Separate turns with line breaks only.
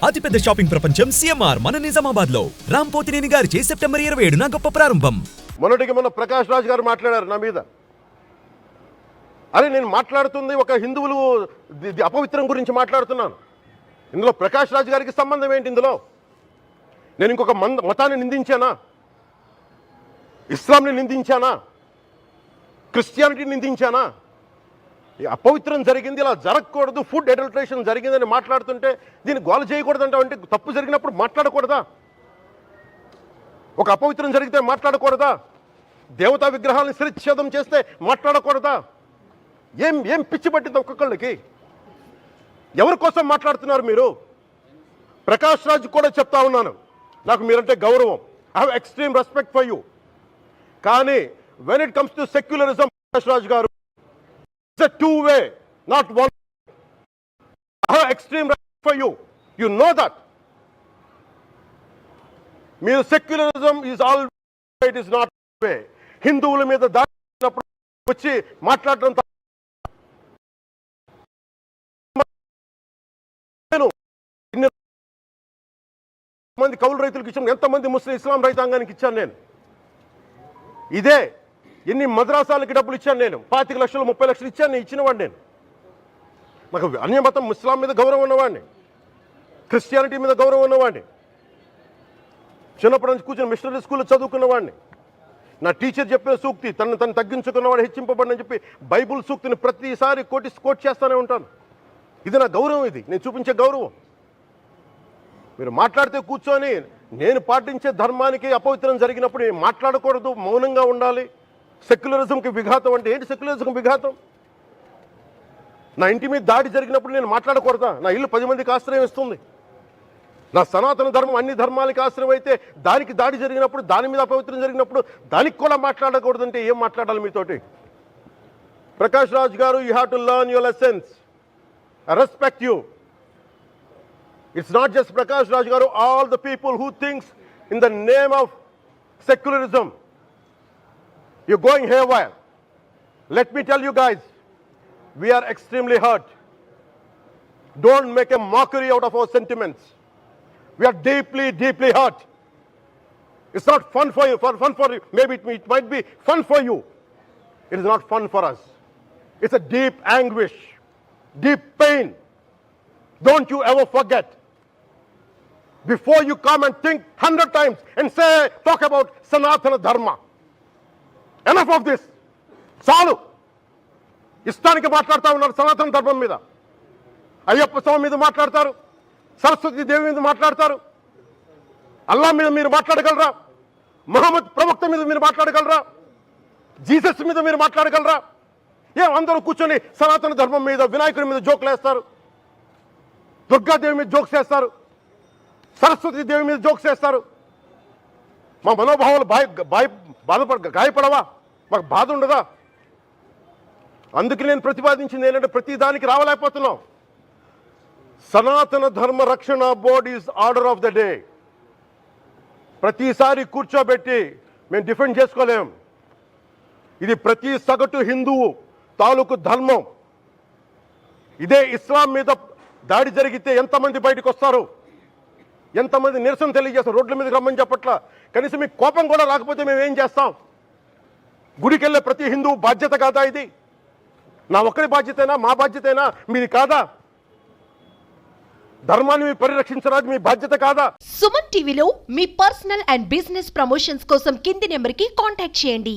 అతిపెద్ద షాపింగ్ ప్రపంచం సిఎంఆర్ మన నిజామాబాద్ లో రాంపోతినేని గారిచే సెప్టెంబర్ 27న గొప్ప ప్రారంభం.
మొన్న ప్రకాష్ రాజ్ గారు మాట్లాడారు నా మీద. అరే నేను మాట్లాడుతుంది ఒక హిందువులు అపవిత్రం గురించి మాట్లాడుతున్నాను. ఇందులో ప్రకాష్ రాజ్ గారికి సంబంధం ఏంటి? ఇందులో నేను ఇంకొక మతాన్ని నిందించానా? ఇస్లాంని నిందించానా? క్రిస్టియానిటీని నిందించానా? అపవిత్రం జరిగింది, ఇలా జరగకూడదు, ఫుడ్ అడల్టరేషన్ జరిగిందని మాట్లాడుతుంటే దీన్ని గోల చేయకూడదంటే అంటే తప్పు జరిగినప్పుడు మాట్లాడకూడదా? ఒక అపవిత్రం జరిగితే మాట్లాడకూడదా? దేవతా విగ్రహాలను శిరచ్ఛేదం చేస్తే మాట్లాడకూడదా? ఏం పిచ్చి పట్టింది ఒక్కొక్కళ్ళకి? ఎవరి కోసం మాట్లాడుతున్నారు మీరు? ప్రకాష్ రాజ్ కూడా చెప్తా ఉన్నాను, నాకు మీరంటే గౌరవం. I have extreme respect for you. కానీ when it comes to secularism, Prakash Raj garu, it's a two-way, not one. I have extreme respect for you. You know that. Mere secularism is always, it is not way. హిందువుల మీద దాడినప్పుడు వచ్చి మాట్లాడడం మంది కౌలు రైతులకు ఇచ్చాను, ఎంతమంది ముస్లిం ఇస్లాం రైతాంగానికి ఇచ్చాను నేను. ఇదే ఎన్ని మద్రాసాలకి డబ్బులు ఇచ్చాను నేను, 25 లక్షలు 30 లక్షలు ఇచ్చాను, నేను ఇచ్చినవాడిని. నేను నాకు అన్యమతం ఇస్లాం మీద గౌరవం ఉన్నవాడిని, క్రిస్టియానిటీ మీద గౌరవం ఉన్నవాడిని, చిన్నప్పటి నుంచి కూర్చొని మిషనరీ స్కూల్లో చదువుకున్నవాడిని. నా టీచర్ చెప్పిన సూక్తి, తను తగ్గించుకున్నవాడు హెచ్చింపబడినని చెప్పి బైబుల్ సూక్తిని ప్రతిసారి కోట్ చేస్తూనే ఉంటాను. ఇది నా గౌరవం, ఇది నేను చూపించే గౌరవం. మీరు మాట్లాడితే కూర్చొని నేను పాటించే ధర్మానికి అపవిత్రం జరిగినప్పుడు నేను మాట్లాడకూడదు, మౌనంగా ఉండాలి. సెక్యులరిజంకి విఘాతం అంటే ఏంటి? సెక్యులరిజంకి విఘాతం నా ఇంటి మీద దాడి జరిగినప్పుడు నేను మాట్లాడకూడదా? నా ఇల్లు 10 మందికి ఆశ్రయం ఇస్తుంది. నా సనాతన ధర్మం అన్ని ధర్మాలకి ఆశ్రయం అయితే దానికి దాడి జరిగినప్పుడు, దాని మీద అపవిత్రం జరిగినప్పుడు దానికి కూడా మాట్లాడకూడదంటే ఏం మాట్లాడాలి మీతోటి? Prakash Raj garu, you have to learn your lessons. I respect you. It's not just Prakash Raj garu, all the people who thinks in the name of secularism, you're going haywire. Let me tell you guys, we are extremely hurt. Don't make a mockery out of our sentiments. We are deeply hurt. It's not fun for you, maybe it might be fun for you. It is not fun for us. It's a deep anguish, deep pain. Don't you ever forget. Before you come and think 100 times and talk about Sanatana Dharma. Enough of this. చాలు. ఇష్టానికి మాట్లాడుతూ ఉన్నారు సనాతన ధర్మం మీద. అయ్యప్ప స్వామి మీద మాట్లాడతారు, సరస్వతి దేవి మీద మాట్లాడతారు. అల్లా మీద మీరు మాట్లాడగలరా? మహమ్మద్ ప్రవక్త మీద మీరు మాట్లాడగలరా? జీసస్ మీద మీరు మాట్లాడగలరా? అందరూ కూర్చొని సనాతన ధర్మం మీద, వినాయకుడి మీద జోకులు వేస్తారు, దుర్గాదేవి మీద జోక్స్ వేస్తారు, సరస్వతి దేవి మీద జోక్స్ వేస్తారు. మా మనోభావాలు గాయపడవా? మాకు బాధ ఉండదా? అందుకే నేను ప్రతిపాదించింది ఏంటంటే ప్రతి దానికి రావలేకపోతున్నాం. సనాతన ధర్మ రక్షణ board is order of the day. ప్రతిసారి కూర్చోబెట్టి మేము డిఫెండ్ చేసుకోలేం. ఇది ప్రతి సగటు హిందువు తాలూకు ధర్మం. ఇదే ఇస్లాం మీద దాడి జరిగితే ఎంతమంది బయటకు వస్తారు? ఎంతమంది నిరసన తెలియజేస్తారు? రోడ్ల మీదకి రమ్మని చెప్పట్లా. కనీసం మీకు కోపం కూడా రాకపోతే మేము ఏం చేస్తాం? గుడికి వెళ్ళే ప్రతి హిందువు బాధ్యత కాదా ఇది? నా ఒక్కరి బాధ్యతైనా, మా బాధ్యతైనా, మీది కాదా? ధర్మాన్ని పరిరక్షించరాదు మీ బాధ్యత కాదా?
సుమన్ టీవీలో మీ పర్సనల్ అండ్ బిజినెస్ ప్రమోషన్స్ కోసం కింది నెంబర్కి కాంటాక్ట్ చేయండి.